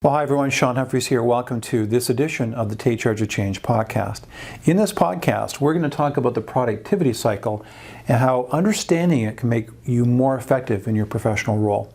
Well, hi everyone, Sean Humphreys here. Welcome to this edition of the Take Charge of Change podcast. In this podcast, we're going to talk about the productivity cycle and how understanding it can make you more effective in your professional role.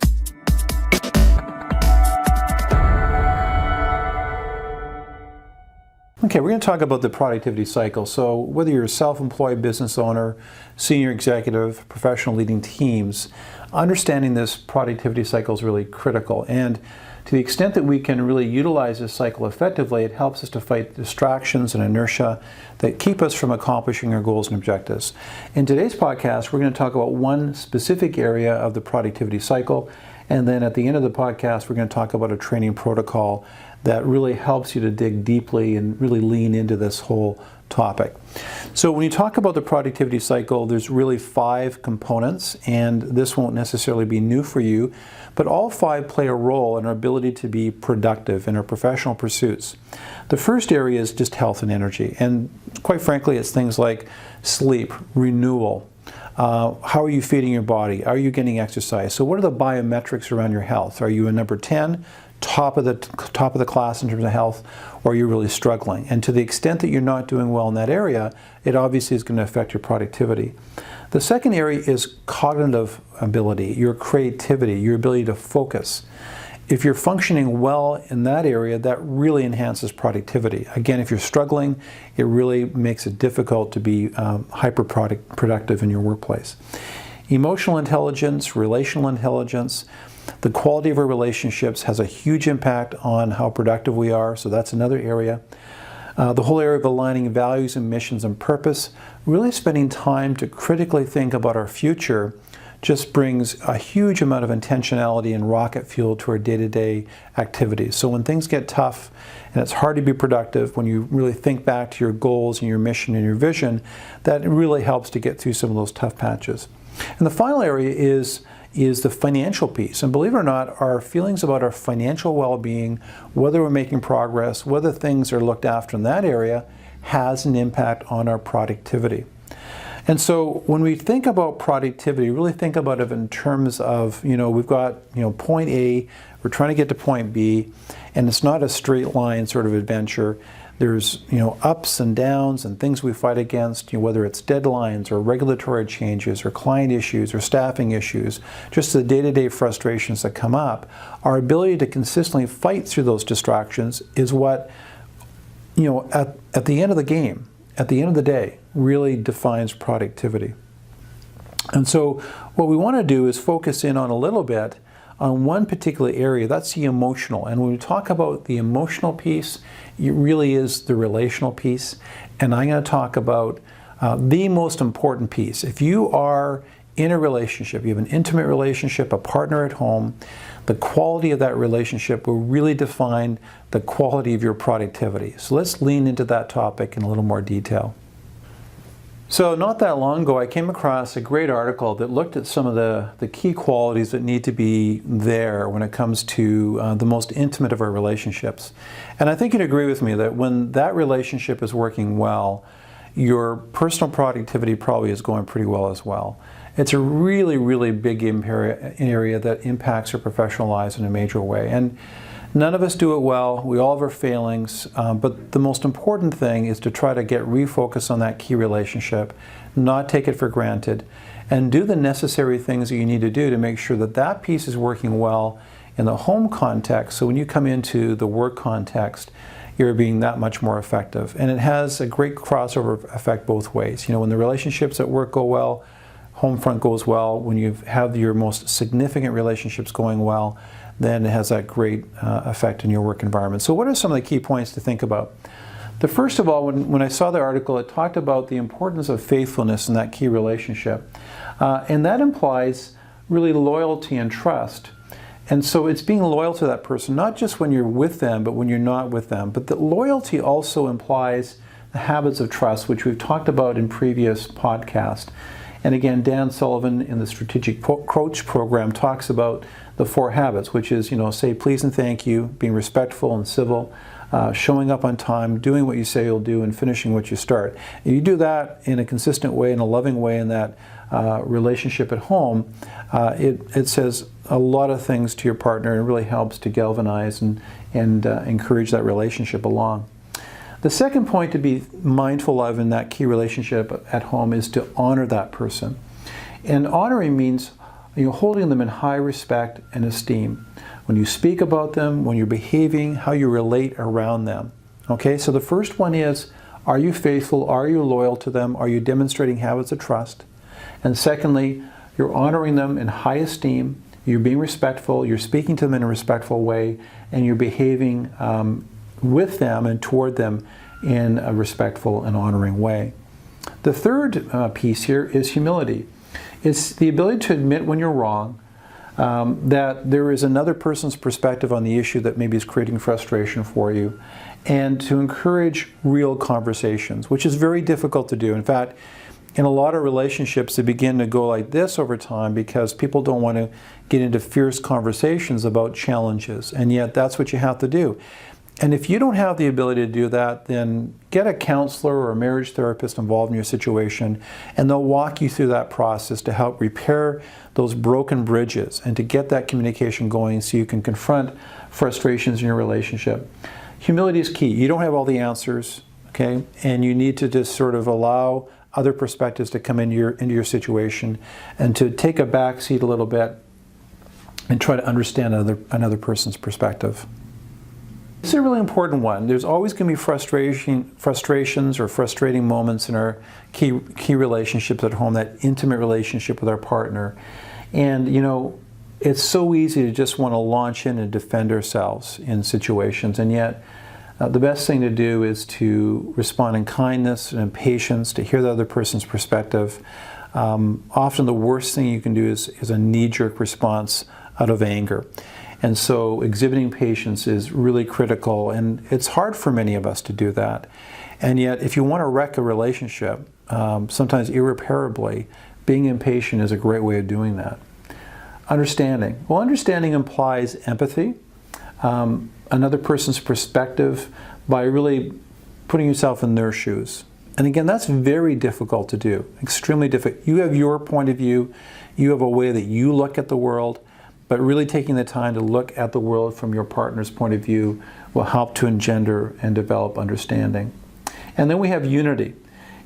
Okay, we're going to talk about the productivity cycle. So whether you're a self-employed business owner, senior executive, professional leading teams, understanding this productivity cycle is really critical. And to the extent that we can really utilize this cycle effectively, it helps us to fight distractions and inertia that keep us from accomplishing our goals and objectives. In today's podcast, we're going to talk about one specific area of the productivity cycle, and then at the end of the podcast, we're going to talk about a training protocol that really helps you to dig deeply and really lean into this whole topic. So when you talk about the productivity cycle, there's really 5 components, and this won't necessarily be new for you, but all 5 play a role in our ability to be productive in our professional pursuits. The first area is just health and energy, and quite frankly, it's things like sleep, renewal, how are you feeding your body, are you getting exercise? So what are the biometrics around your health? Are you a number 10? Top of the class in terms of health, or you're really struggling. And to the extent that you're not doing well in that area, it obviously is going to affect your productivity. The second area is cognitive ability, your creativity, your ability to focus. If you're functioning well in that area, that really enhances productivity. Again, if you're struggling, it really makes it difficult to be productive in your workplace. Emotional intelligence, relational intelligence, the quality of our relationships has a huge impact on how productive we are, so that's another area. The whole area of aligning values and missions and purpose, really spending time to critically think about our future just brings a huge amount of intentionality and rocket fuel to our day-to-day activities. So when things get tough and it's hard to be productive, when you really think back to your goals and your mission and your vision, that really helps to get through some of those tough patches. And the final area is the financial piece. And believe it or not, our feelings about our financial well-being, whether we're making progress, whether things are looked after in that area, has an impact on our productivity. And so when we think about productivity, really think about it in terms of, we've got, point A, we're trying to get to point B, and it's not a straight line sort of adventure. There's, ups and downs and things we fight against, whether it's deadlines or regulatory changes or client issues or staffing issues, just the day-to-day frustrations that come up. Our ability to consistently fight through those distractions is what, at the end of the game, at the end of the day, really defines productivity. And so what we want to do is focus in on a little bit on one particular area, that's the emotional. And when we talk about the emotional piece, it really is the relational piece. And I'm going to talk about the most important piece. If you are in a relationship, you have an intimate relationship, a partner at home, the quality of that relationship will really define the quality of your productivity. So let's lean into that topic in a little more detail. So not that long ago, I came across a great article that looked at some of the key qualities that need to be there when it comes to the most intimate of our relationships. And I think you'd agree with me that when that relationship is working well, your personal productivity probably is going pretty well as well. It's a really, really big area that impacts our professional lives in a major way. And none of us do it well. We all have our failings, but the most important thing is to try to get refocused on that key relationship, not take it for granted, and do the necessary things that you need to do to make sure that that piece is working well in the home context. So when you come into the work context, you're being that much more effective. And it has a great crossover effect both ways. When the relationships at work go well, home front goes well. When you have your most significant relationships going well, then it has that great effect in your work environment. So what are some of the key points to think about? The first of all, when I saw the article, it talked about the importance of faithfulness in that key relationship. And that implies really loyalty and trust. And so it's being loyal to that person, not just when you're with them, but when you're not with them. But the loyalty also implies the habits of trust, which we've talked about in previous podcasts. And again, Dan Sullivan in the Strategic Coach program talks about the 4 habits, which is, say please and thank you, being respectful and civil, showing up on time, doing what you say you'll do, and finishing what you start. And you do that in a consistent way, in a loving way, in that relationship at home, it says a lot of things to your partner, and it really helps to galvanize and and encourage that relationship along. The second point to be mindful of in that key relationship at home is to honor that person. And honoring means holding them in high respect and esteem. When you speak about them, when you're behaving, how you relate around them. Okay, so the first one is, are you faithful? Are you loyal to them? Are you demonstrating habits of trust? And secondly, you're honoring them in high esteem, you're being respectful, you're speaking to them in a respectful way, and you're behaving with them and toward them in a respectful and honoring way. The third piece here is humility. It's the ability to admit when you're wrong, that there is another person's perspective on the issue that maybe is creating frustration for you, and to encourage real conversations, which is very difficult to do. In fact, in a lot of relationships, they begin to go like this over time because people don't want to get into fierce conversations about challenges, and yet that's what you have to do. And if you don't have the ability to do that, then get a counselor or a marriage therapist involved in your situation, and they'll walk you through that process to help repair those broken bridges and to get that communication going so you can confront frustrations in your relationship. Humility is key. You don't have all the answers, okay? And you need to just sort of allow other perspectives to come into your situation and to take a back seat a little bit and try to understand another person's perspective. This is a really important one. There's always going to be frustrations or frustrating moments in our key relationships at home, that intimate relationship with our partner. And, it's so easy to just want to launch in and defend ourselves in situations. And yet, the best thing to do is to respond in kindness and in patience, to hear the other person's perspective. Often the worst thing you can do is a knee-jerk response out of anger. And so exhibiting patience is really critical, and it's hard for many of us to do that. And yet, if you want to wreck a relationship, sometimes irreparably, being impatient is a great way of doing that. Understanding. Well, understanding implies empathy, another person's perspective, by really putting yourself in their shoes. And again, that's very difficult to do, extremely difficult. You have your point of view, you have a way that you look at the world, but really taking the time to look at the world from your partner's point of view will help to engender and develop understanding. And then we have unity.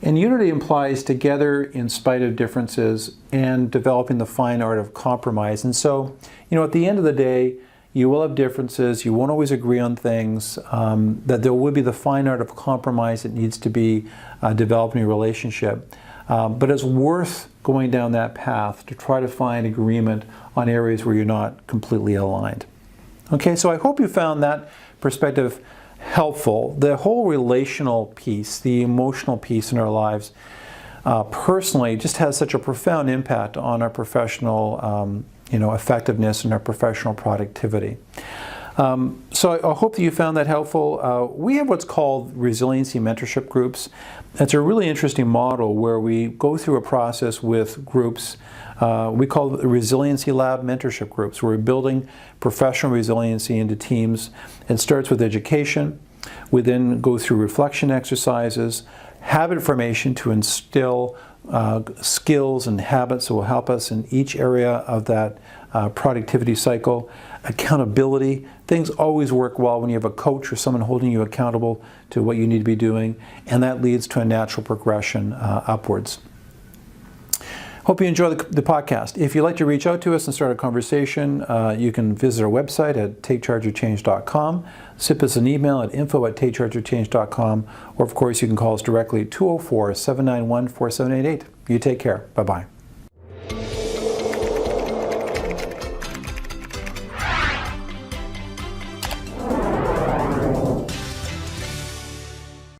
And unity implies together in spite of differences and developing the fine art of compromise. And so, at the end of the day, you will have differences, you won't always agree on things, that there will be the fine art of compromise that needs to be developed in your relationship. But it's worth going down that path to try to find agreement on areas where you're not completely aligned. Okay, so I hope you found that perspective helpful. The whole relational piece, the emotional piece in our lives, personally just has such a profound impact on our professional effectiveness and our professional productivity. So I hope that you found that helpful. We have what's called resiliency mentorship groups. It's a really interesting model where we go through a process with groups. We call it the Resiliency Lab mentorship groups, where we're building professional resiliency into teams. It starts with education. We then go through reflection exercises, habit formation to instill skills and habits that will help us in each area of that productivity cycle. Accountability. Things always work well when you have a coach or someone holding you accountable to what you need to be doing, and that leads to a natural progression upwards. Hope you enjoy the podcast. If you'd like to reach out to us and start a conversation, you can visit our website at takechargeofchange.com, send us an email at info@takechargeofchange.com, or of course you can call us directly at 204-791-4788. You take care. Bye-bye.